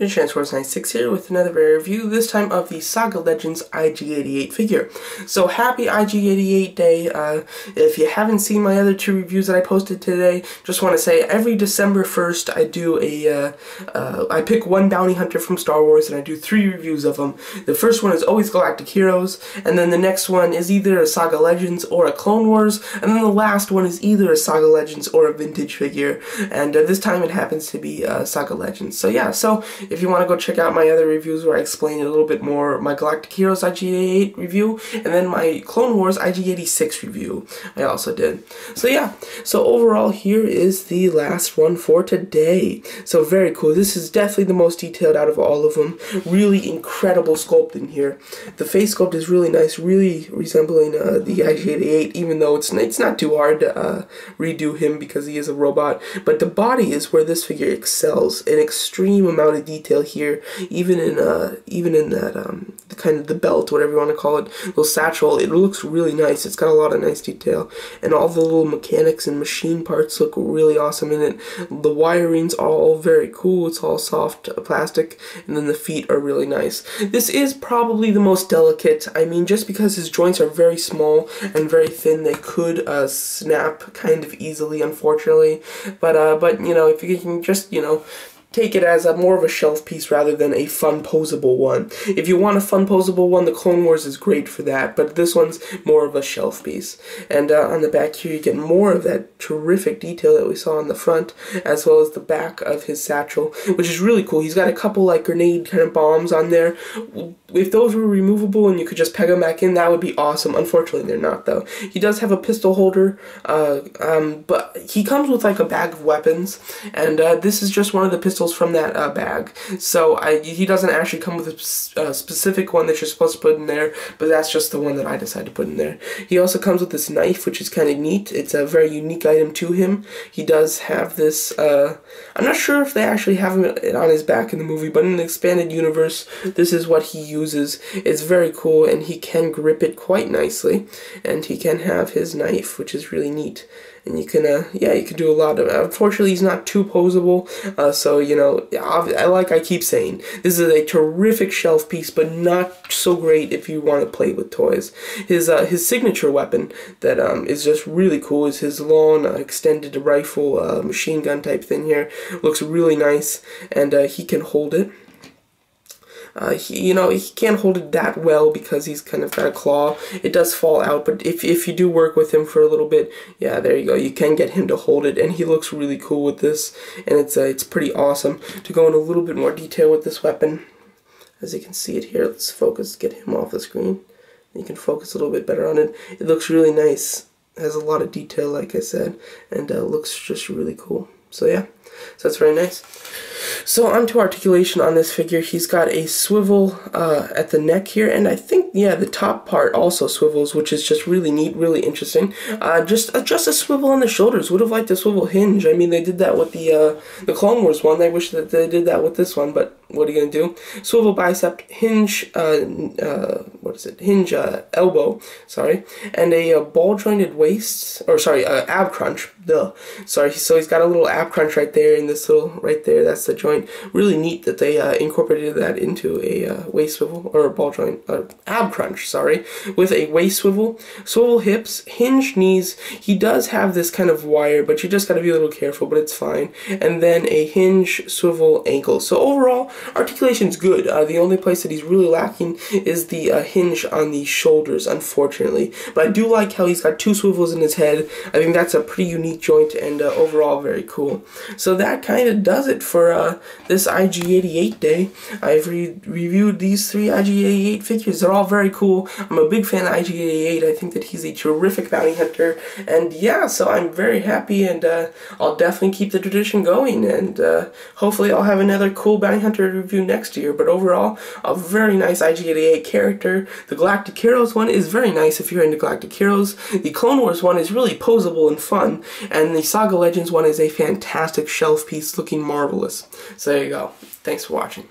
Transforce96 here with another review, this time of the Saga Legends IG-88 figure. So happy IG-88 day. If you haven't seen my other two reviews that I posted today, just want to say every December 1st I do I pick one bounty hunter from Star Wars and I do 3 reviews of them. The first one is always Galactic Heroes, and then the next one is either a Saga Legends or a Clone Wars, and then the last one is either a Saga Legends or a vintage figure, and this time it happens to be Saga Legends. So yeah, if you want to go check out my other reviews where I explain it a little bit more, my Galactic Heroes IG-88 review, and then my Clone Wars IG-86 review I also did. So yeah, so overall here is the last one for today. So very cool. This is definitely the most detailed out of all of them. Really incredible sculpt in here. The face sculpt is really nice, really resembling the IG-88, even though it's not too hard to redo him because he is a robot. But the body is where this figure excels. An extreme amount of detail here, even in that kind of the belt, whatever you want to call it, little satchel. It looks really nice. It's got a lot of nice detail, and all the little mechanics and machine parts look really awesome in it. The wiring's all very cool. It's all soft plastic, and then the feet are really nice. This is probably the most delicate. I mean, just because his joints are very small and very thin, they could snap kind of easily, unfortunately. But you know, if you can just, you know, take it as more of a shelf piece rather than a fun posable one. If you want a fun posable one, the Clone Wars is great for that, but this one's more of a shelf piece. And on the back here you get more of that terrific detail that we saw on the front, as well as the back of his satchel, which is really cool. He's got a couple like grenade kind of bombs on there. If those were removable and you could just peg them back in, that would be awesome. Unfortunately they're not though. He does have a pistol holder, but he comes with like a bag of weapons, and this is just one of the pistols from that bag. So he doesn't actually come with a specific one that you're supposed to put in there, but that's just the one that I decided to put in there. He also comes with this knife, which is kind of neat. It's a very unique item to him. He does have this, I'm not sure if they actually have it on his back in the movie, but in the expanded universe, this is what he uses. It's very cool, and he can grip it quite nicely, and he can have his knife, which is really neat. And you can, yeah, you can do a lot of it. Unfortunately, he's not too posable, so, you know, like I keep saying, this is a terrific shelf piece, but not so great if you want to play with toys. His signature weapon that is just really cool is his long, extended rifle, machine gun type thing here. Looks really nice, and he can hold it. You know, he can't hold it that well because he's kind of got a claw. It does fall out, but if you do work with him for a little bit, yeah, there you go. You can get him to hold it, and he looks really cool with this, and it's pretty awesome. To go in a little bit more detail with this weapon, as you can see it here, let's focus, get him off the screen. You can focus a little bit better on it. It looks really nice. It has a lot of detail, like I said, and looks just really cool. So yeah, so that's very nice. So on to articulation on this figure. He's got a swivel at the neck here, and I think, yeah, the top part also swivels, which is just really neat, really interesting. Just a swivel on the shoulders. Would have liked a swivel hinge. I mean, they did that with the Clone Wars one. I wish that they did that with this one, but what are you gonna do? Swivel bicep, hinge, what is it? Hinge elbow, sorry, and a ball jointed waist, or sorry, ab crunch. Duh. Sorry. So he's got a little ab crunch right there in this little, right there. That's the joint. Really neat that they incorporated that into a waist swivel, or a ball joint, ab crunch, sorry, with a waist swivel, swivel hips, hinge knees. He does have this kind of wire, but you just got to be a little careful, but it's fine. And then a hinge swivel ankle. So overall, articulation's good. The only place that he's really lacking is the hinge on the shoulders, unfortunately. But I do like how he's got 2 swivels in his head. I think that's a pretty unique joint, and overall very cool. So that kind of does it for this IG-88 day. I've reviewed these 3 IG-88 figures. They're all very cool. I'm a big fan of IG-88. I think that he's a terrific bounty hunter, and yeah, so I'm very happy, and I'll definitely keep the tradition going, and hopefully I'll have another cool bounty hunter review next year. But overall, a very nice IG-88 character. The Galactic Heroes one is very nice if you're into Galactic Heroes. The Clone Wars one is really posable and fun, and the Saga Legends one is a fantastic shelf piece looking marvelous. So there you go. Thanks for watching.